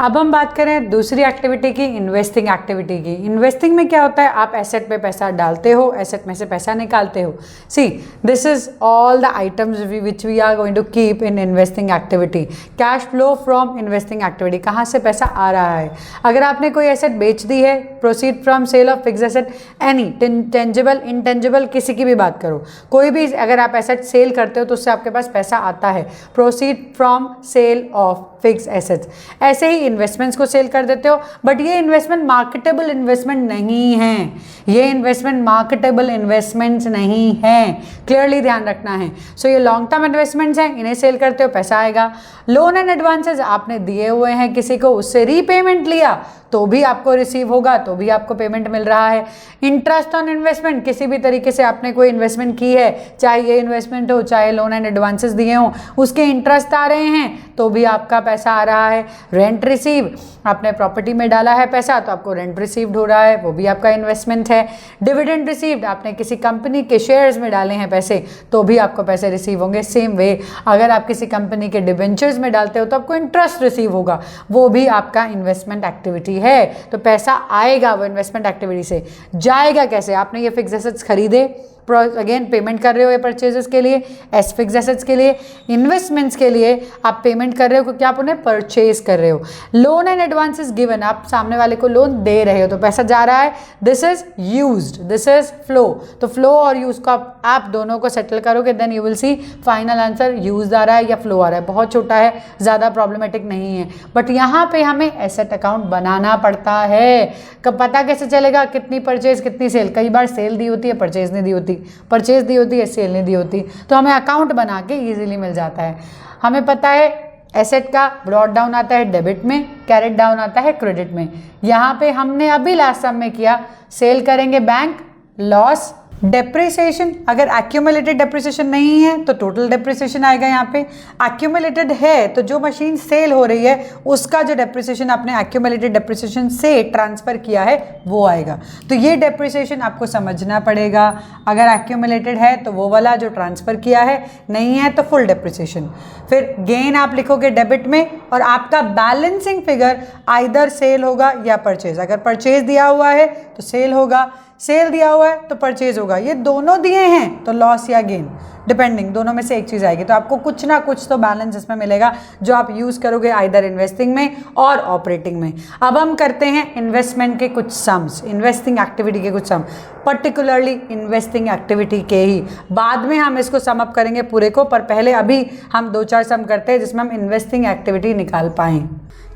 अब हम बात करें दूसरी एक्टिविटी की, इन्वेस्टिंग एक्टिविटी की। इन्वेस्टिंग में क्या होता है, आप एसेट पे पैसा डालते हो, एसेट में से पैसा निकालते हो। See this is all the items which we are going to keep in investing activity. Cash flow from investing activity, कहाँ से पैसा आ रहा है। अगर आपने कोई एसेट बेच दी है, proceed from sale of fix asset, any tangible intangible किसी की भी बात करो, कोई भी अगर आप एसेट सेल करते हो तो उससे आपके पास पैसा आता है। Proceed from sale of fix assets. ऐसे ही इन्वेस्टमेंट्स को सेल कर देते हो, बट ये इन्वेस्टमेंट मार्केटेबल इन्वेस्टमेंट नहीं है, ये इन्वेस्टमेंट मार्केटेबल इन्वेस्टमेंट्स नहीं है, क्लियरली ध्यान रखना है। सो ये लॉन्ग टर्म इन्वेस्टमेंट्स हैं, इन्हें सेल करते हो, पैसा आएगा। लोन एंड एडवांसेस आपने दिए हुए हैं किसी को, उससे रीपेमेंट लिया तो भी आपको रिसीव होगा, तो भी आपको पेमेंट मिल रहा है। इंटरेस्ट ऑन इन्वेस्टमेंट, किसी भी तरीके से आपने कोई इन्वेस्टमेंट की है, चाहे ये इन्वेस्टमेंट हो चाहे लोन एंड एडवांसेस दिए हों, उसके इंटरेस्ट आ रहे हैं तो भी आपका पैसा आ रहा है। रेंट रिसीव, आपने प्रॉपर्टी में डाला है पैसा तो आपको रेंट रिसीव्ड हो रहा है, वो भी आपका इन्वेस्टमेंट है। डिविडेंड रिसीव्ड, आपने किसी कंपनी के शेयर्स में डाले हैं पैसे तो भी आपको पैसे रिसीव होंगे। सेम वे अगर आप किसी कंपनी के डिबेंचर्स में डालते हो तो आपको इंटरेस्ट रिसीव होगा, वो भी आपका इन्वेस्टमेंट एक्टिविटी है। तो पैसा आएगा वो इन्वेस्टमेंट एक्टिविटी से। जाएगा कैसे, आपने ये फिक्स एसेट्स खरीदे, अगेन पेमेंट कर रहे हो ये परचेजेस के लिए, एस फिक्स एसेट्स के लिए, इन्वेस्टमेंट्स के लिए आप पेमेंट कर रहे हो क्योंकि आप उन्हें परचेज कर रहे हो। लोन एंड एडवांसेस गिवन, आप सामने वाले को लोन दे रहे हो तो पैसा जा रहा है, this is used, this is flow. तो फ्लो और यूज को आप दोनों को सेटल करोगे, then you will see final answer use आ रहा है या फ्लो आ रहा है। बहुत छोटा है, ज़्यादा प्रॉब्लमेटिक नहीं है, बट यहाँ पे हमें एसेट अकाउंट बनाना पड़ता है। कब पता कैसे चलेगा कितनी परचेज कितनी सेल, कई बार सेल दी होती है परचेज नहीं दी होती, परचेज दी होती है सेल नहीं दी होती, तो हमें अकाउंट बना के इजीली मिल जाता है। हमें पता है एसेट का ब्रॉट डाउन आता है डेबिट में, कैरेट डाउन आता है क्रेडिट में। यहाँ पे हमने अभी लास्ट सम में किया, सेल करेंगे बैंक, लॉस। डेप्रिसिएशन, अगर एक्यूमुलेटेड डेप्रिसिएशन नहीं है तो टोटल डेप्रिसिएशन आएगा। यहाँ पे एक्यूमुलेटेड है तो जो मशीन सेल हो रही है उसका जो डेप्रिसिएशन आपने एक्यूमुलेटेड डेप्रिसिएशन से ट्रांसफर किया है वो आएगा। तो ये डेप्रिसिएशन आपको समझना पड़ेगा, अगर एक्यूमुलेटेड है तो वो वाला जो ट्रांसफर किया है, नहीं है तो फुल डेप्रिसिएशन। फिर गेन आप लिखोगे डेबिट में और आपका बैलेंसिंग फिगर आइदर सेल होगा या परचेज। अगर परचेज दिया हुआ है तो सेल होगा, सेल दिया हुआ है तो परचेज होगा, ये दोनों दिए हैं तो लॉस या गेन, डिपेंडिंग दोनों में से एक चीज़ आएगी। तो आपको कुछ ना कुछ तो बैलेंस इसमें मिलेगा जो आप यूज़ करोगे आइदर इन्वेस्टिंग में और ऑपरेटिंग में। अब हम करते हैं इन्वेस्टमेंट के कुछ सम्स, इन्वेस्टिंग एक्टिविटी के कुछ सम, पर्टिकुलरली इन्वेस्टिंग एक्टिविटी के ही। बाद में हम इसको सम अप करेंगे पूरे को, पर पहले अभी हम 2-4 सम करते हैं जिसमें हम इन्वेस्टिंग एक्टिविटी निकाल पाएँ।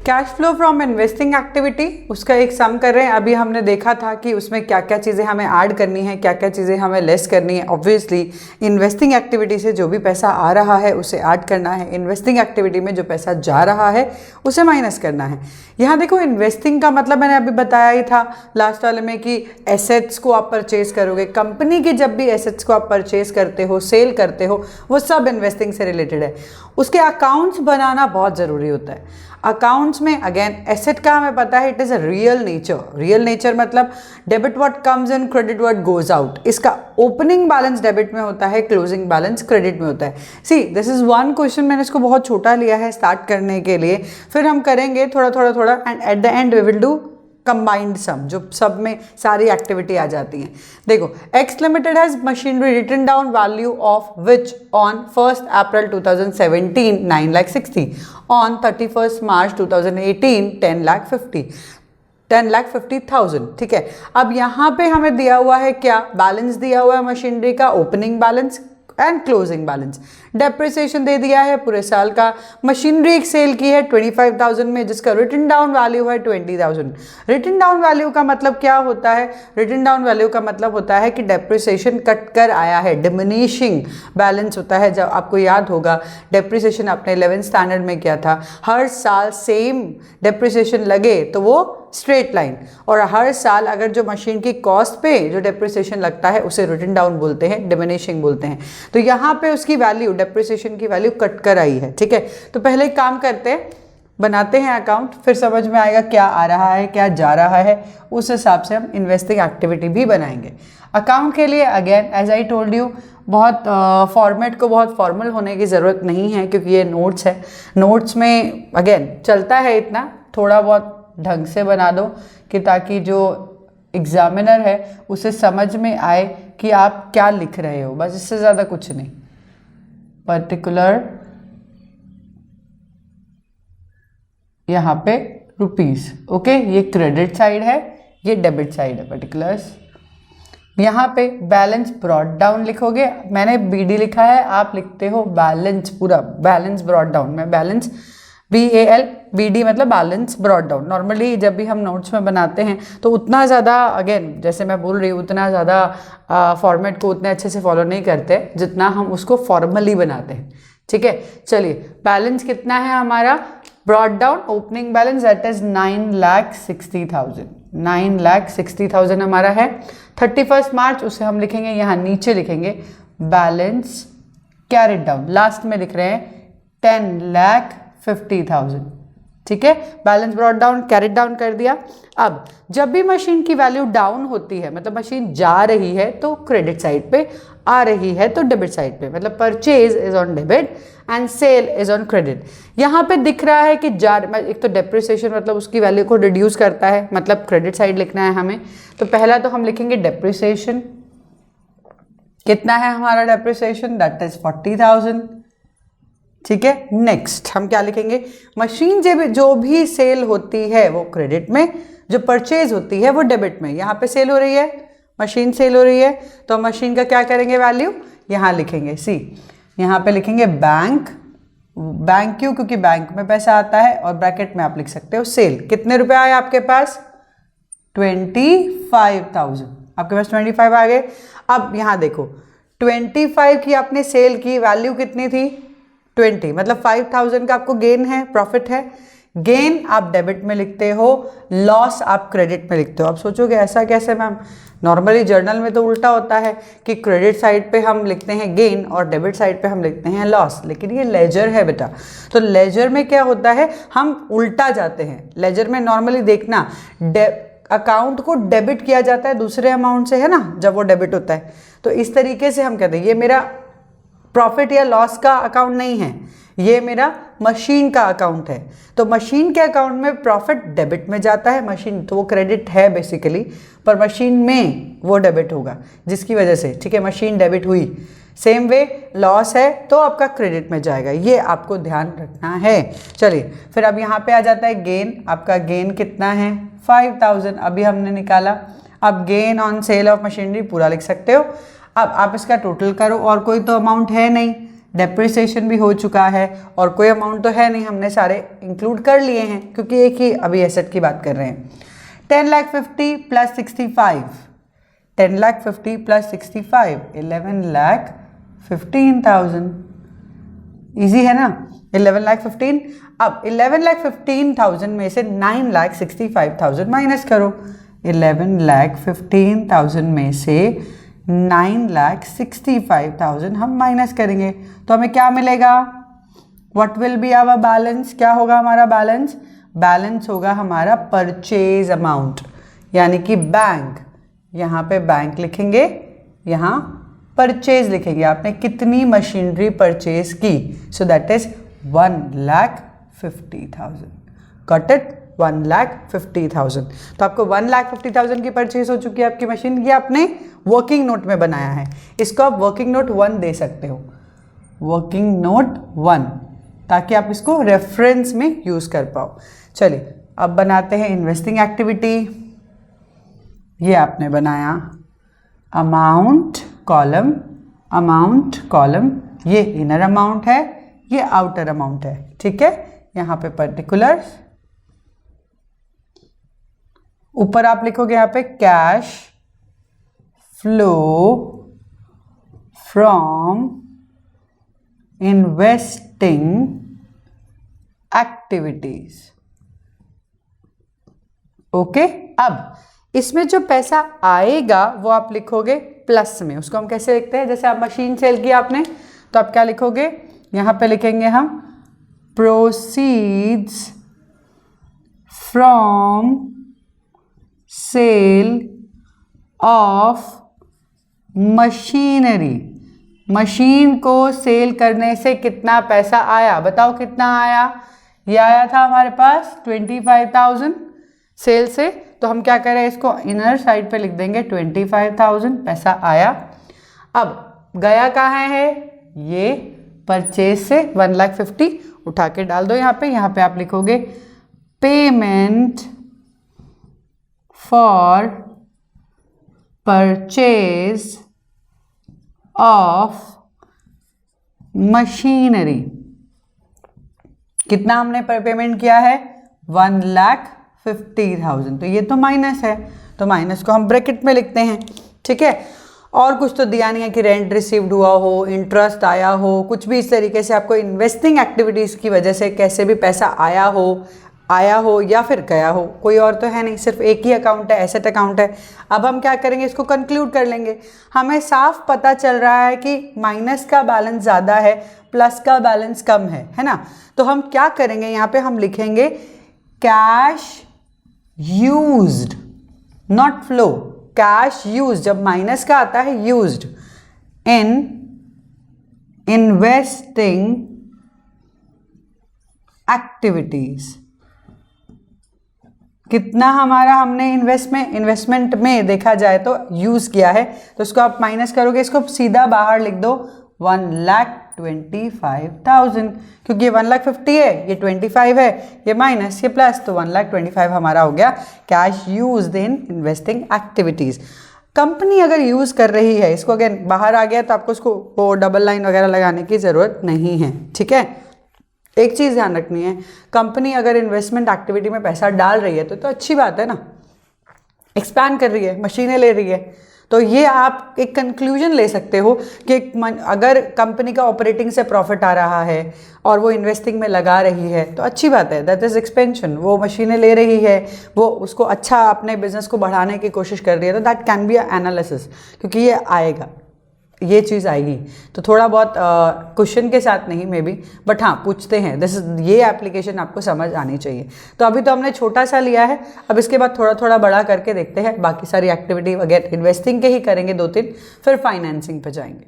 Cash flow from investing activity, उसका एक सम कर रहे हैं। अभी हमने देखा था कि उसमें क्या क्या चीज़ें हमें ऐड करनी है, क्या क्या चीज़ें हमें लेस करनी है। ऑब्वियसली इन्वेस्टिंग एक्टिविटी से जो भी पैसा आ रहा है उसे ऐड करना है, इन्वेस्टिंग एक्टिविटी में जो पैसा जा रहा है उसे माइनस करना है। यहाँ देखो इन्वेस्टिंग का मतलब मैंने अभी बताया ही था लास्ट वाले में कि एसेट्स को आप परचेज करोगे। कंपनी के जब भी एसेट्स को आप परचेज करते हो, सेल करते हो, वो सब इन्वेस्टिंग से रिलेटेड है। उसके अकाउंट्स बनाना बहुत ज़रूरी होता है। अकाउंट्स में अगेन एसेट का हमें पता है it is a real nature. Real nature मतलब debit what comes in, credit what goes out. इसका ओपनिंग बैलेंस डेबिट में होता है, क्लोजिंग बैलेंस क्रेडिट में होता है। See this is one question, मैंने इसको बहुत छोटा लिया है स्टार्ट करने के लिए, फिर हम करेंगे थोड़ा थोड़ा and at the end we will do combined sum, जो सब में सारी एक्टिविटी आ जाती हैं। देखो X limited has machinery written down value of which on 1st April 2017 9,60,000, on 31st March 2018 10,50,000। ठीक है, अब यहाँ पे हमें दिया हुआ है क्या, बैलेंस दिया हुआ है मशीनरी का, opening balance and closing balance. Depreciation दे दिया है पूरे साल का। मशीनरी एक सेल की है 25,000 में जिसका रिटन डाउन वैल्यू है 20,000। रिटन डाउन वैल्यू का मतलब क्या होता है, रिटन डाउन वैल्यू का मतलब होता है कि डेप्रिसिएशन कट कर आया है, डिमिनिशिंग बैलेंस होता है। जब आपको याद होगा डेप्रिसिएशन आपने 11th स्टैंडर्ड में किया था, हर साल सेम डेप्रिसिएशन लगे तो वो स्ट्रेट लाइन, और हर साल अगर जो मशीन की कॉस्ट पे जो डेप्रिसिएशन लगता है उसे रिटन डाउन बोलते हैं, डिमिनिशिंग बोलते हैं। तो यहाँ पे उसकी वैल्यू, डेप्रिसिएशन की वैल्यू कट कर आई है। ठीक है, तो पहले एक काम करते हैं, बनाते हैं अकाउंट, फिर समझ में आएगा क्या आ रहा है क्या जा रहा है, उस हिसाब से हम इन्वेस्टिंग एक्टिविटी भी बनाएंगे। अकाउंट के लिए again as I told you, बहुत फॉर्मेट को बहुत फॉर्मल होने की ज़रूरत नहीं है क्योंकि ये नोट्स है। नोट्स में अगेन चलता है इतना, थोड़ा बहुत ढंग से बना दो कि ताकि जो एग्जामिनर है उसे समझ में आए कि आप क्या लिख रहे हो, बस इससे ज़्यादा कुछ नहीं। पर्टिकुलर यहाँ पे रुपीस, ओके, ये क्रेडिट साइड है, ये डेबिट साइड है। पर्टिकुलर्स यहाँ पे बैलेंस ब्रॉट डाउन लिखोगे, मैंने BD लिखा है, आप लिखते हो बैलेंस, पूरा बैलेंस ब्रॉट डाउन। मैं बैलेंस BALBD मतलब बैलेंस ब्रॉट डाउन। नॉर्मली जब भी हम नोट्स में बनाते हैं तो उतना ज़्यादा, अगेन जैसे मैं बोल रही हूँ, उतना ज़्यादा फॉर्मेट को उतने अच्छे से फॉलो नहीं करते जितना हम उसको फॉर्मली बनाते हैं, ठीक है। चलिए, बैलेंस कितना है हमारा, brought down opening balance that is 9,60,000, 9,60,000 हमारा है। 31 मार्च उसे हम लिखेंगे, यहाँ नीचे लिखेंगे बैलेंस कैरिड डाउन, लास्ट में लिख रहे हैं 10,50,000, ठीक है। Balance brought down, carried down कर दिया। अब जब भी मशीन की वैल्यू डाउन होती है, मतलब मशीन जा रही है, तो क्रेडिट साइड पे, आ रही है तो डेबिट साइड पे, मतलब purchase is on debit and sale is on credit. यहाँ पे दिख रहा है कि एक तो डेप्रिसिएशन मतलब उसकी वैल्यू को रिड्यूस करता है, मतलब क्रेडिट साइड लिखना है हमें। तो पहला तो हम लिखेंगे डेप्रिसिएशन, कितना है हमारा डेप्रिसिएशन, दैट इज 40,000, ठीक है। नेक्स्ट हम क्या लिखेंगे, मशीन जो भी सेल होती है वो क्रेडिट में, जो परचेज होती है वो डेबिट में। यहाँ पे सेल हो रही है, मशीन सेल हो रही है, तो मशीन का क्या करेंगे वैल्यू, यहाँ लिखेंगे सी, यहाँ पे लिखेंगे बैंक, बैंक क्यों, क्योंकि बैंक में पैसा आता है, और ब्रैकेट में आप लिख सकते हो सेल। कितने रुपए आए आपके पास, 25,000, आपके पास 25 आ गए। अब यहाँ देखो 25 की आपने सेल की, वैल्यू कितनी थी 20, मतलब 5,000 का आपको गेन है, प्रॉफिट है। गेन आप डेबिट में लिखते हो, लॉस आप क्रेडिट में लिखते हो। आप सोचोगे ऐसा कैसे मैम, नॉर्मली जर्नल में तो उल्टा होता है कि क्रेडिट साइड पे हम लिखते हैं गेन और डेबिट साइड पे हम लिखते हैं लॉस, लेकिन ये लेजर है बेटा। तो लेजर में क्या होता है, हम उल्टा जाते हैं। लेजर में नॉर्मली देखना, अकाउंट को डेबिट किया जाता है दूसरे अमाउंट से, है ना, जब वो डेबिट होता है। तो इस तरीके से हम कहते हैं ये मेरा प्रॉफिट या लॉस का अकाउंट नहीं है, ये मेरा मशीन का अकाउंट है। तो मशीन के अकाउंट में प्रॉफिट डेबिट में जाता है, मशीन तो वो क्रेडिट है बेसिकली, पर मशीन में वो डेबिट होगा, जिसकी वजह से, ठीक है, मशीन डेबिट हुई। सेम वे लॉस है तो आपका क्रेडिट में जाएगा, ये आपको ध्यान रखना है। चलिए फिर अब यहाँ पे आ जाता है गेन। आपका गेन कितना है 5,000, अभी हमने निकाला। अब gain on sale of machinery पूरा लिख सकते हो। अब आप इसका टोटल करो, और कोई तो अमाउंट है नहीं, डेप्रिसिएशन भी हो चुका है और कोई अमाउंट तो है नहीं, हमने सारे इंक्लूड कर लिए हैं क्योंकि एक ही अभी एसेट की बात कर रहे हैं। 10,50,000 प्लस 65, 10,50,000 प्लस 65, 11,15,000, ईजी है ना, 11,15,000। अब 11,15,000 में से 9,65,000 माइनस करो, 11,15,000 में से 9,65,000 हम माइनस करेंगे तो हमें क्या मिलेगा, what will be our balance, क्या होगा हमारा बैलेंस, बैलेंस होगा हमारा परचेज अमाउंट, यानी कि बैंक। यहाँ पे बैंक लिखेंगे, यहाँ परचेज लिखेंगे, आपने कितनी मशीनरी परचेज की, so that is 1,50,000, got it, 1,50,000। तो आपको 1,50,000 की परचेज हो चुकी है आपकी मशीन की, आपने वर्किंग नोट में बनाया है, इसको आप वर्किंग नोट 1 दे सकते हो, वर्किंग नोट 1, ताकि आप इसको रेफरेंस में यूज कर पाओ। चलिए अब बनाते हैं इन्वेस्टिंग एक्टिविटी। ये आपने बनाया अमाउंट कॉलम, ये इनर अमाउंट है, ये आउटर अमाउंट है, ठीक है। यहाँ पे पर्टिकुलर्स, ऊपर आप लिखोगे यहाँ पे cash flow from investing activities, okay. अब इसमें जो पैसा आएगा वो आप लिखोगे प्लस में, उसको हम कैसे लिखते हैं, जैसे आप मशीन सेल किया आपने तो आप क्या लिखोगे, यहाँ पे लिखेंगे हम proceeds from sale of machinery, machine को सेल करने से कितना पैसा आया, बताओ कितना आया, ये आया था हमारे पास 25,000 सेल से, तो हम क्या करें, इसको इनर साइड पे लिख देंगे 25,000 पैसा आया। अब गया कहाँ है, ये परचेज से 1,50,000 उठा के डाल दो यहाँ पे आप लिखोगे payment for purchase of machinery. कितना हमने पेमेंट किया है, 1,50,000, तो ये तो माइनस है, तो माइनस को हम ब्रैकेट में लिखते हैं, ठीक है। और कुछ तो दिया नहीं है कि रेंट रिसीव्ड हुआ हो, इंटरेस्ट आया हो, कुछ भी इस तरीके से आपको इन्वेस्टिंग एक्टिविटीज़ की वजह से कैसे भी पैसा आया हो या फिर गया हो, कोई और तो है नहीं, सिर्फ एक ही अकाउंट है, एसेट अकाउंट है। अब हम क्या करेंगे, इसको कंक्लूड कर लेंगे। हमें साफ पता चल रहा है कि माइनस का बैलेंस ज़्यादा है, प्लस का बैलेंस कम है ना। तो हम क्या करेंगे, यहाँ पे हम लिखेंगे cash used, not flow, cash use, जब माइनस का आता है यूज्ड इन इन्वेस्टिंग एक्टिविटीज। कितना हमारा हमने इन्वेस्टमेंट में देखा जाए तो यूज किया है, तो इसको आप माइनस करोगे, इसको सीधा बाहर लिख दो 1,25,000, क्योंकि ये 1,50,000 है, ये 25 है, ये माइनस ये प्लस, तो 1,25,000 हमारा हो गया cash used in investing activities. Company अगर यूज कर रही है, इसको अगर बाहर आ गया तो आपको उसको वो डबल लाइन वगैरह लगाने की जरूरत नहीं है, ठीक है। एक चीज़ ध्यान रखनी है, कंपनी अगर इन्वेस्टमेंट एक्टिविटी में पैसा डाल रही है तो अच्छी बात है ना, एक्सपैंड कर रही है, मशीनें ले रही है, तो ये आप एक कंक्लूजन ले सकते हो कि अगर कंपनी का ऑपरेटिंग से प्रॉफिट आ रहा है और वो इन्वेस्टिंग में लगा रही है तो अच्छी बात है, दैट इज़ एक्सपेंशन, वो मशीनें ले रही है, वो उसको अच्छा अपने बिजनेस को बढ़ाने की कोशिश कर रही है, तो दैट कैन बी एनालिसिस, क्योंकि ये आएगा, ये चीज़ आएगी। तो थोड़ा बहुत क्वेश्चन के साथ नहीं मे बी, बट हाँ पूछते हैं, दिस ये एप्लीकेशन आपको समझ आनी चाहिए। तो अभी तो हमने छोटा सा लिया है, अब इसके बाद थोड़ा थोड़ा बड़ा करके देखते हैं, बाकी सारी एक्टिविटी वगैरह इन्वेस्टिंग के ही करेंगे 2-3, फिर फाइनेंसिंग पे जाएंगे।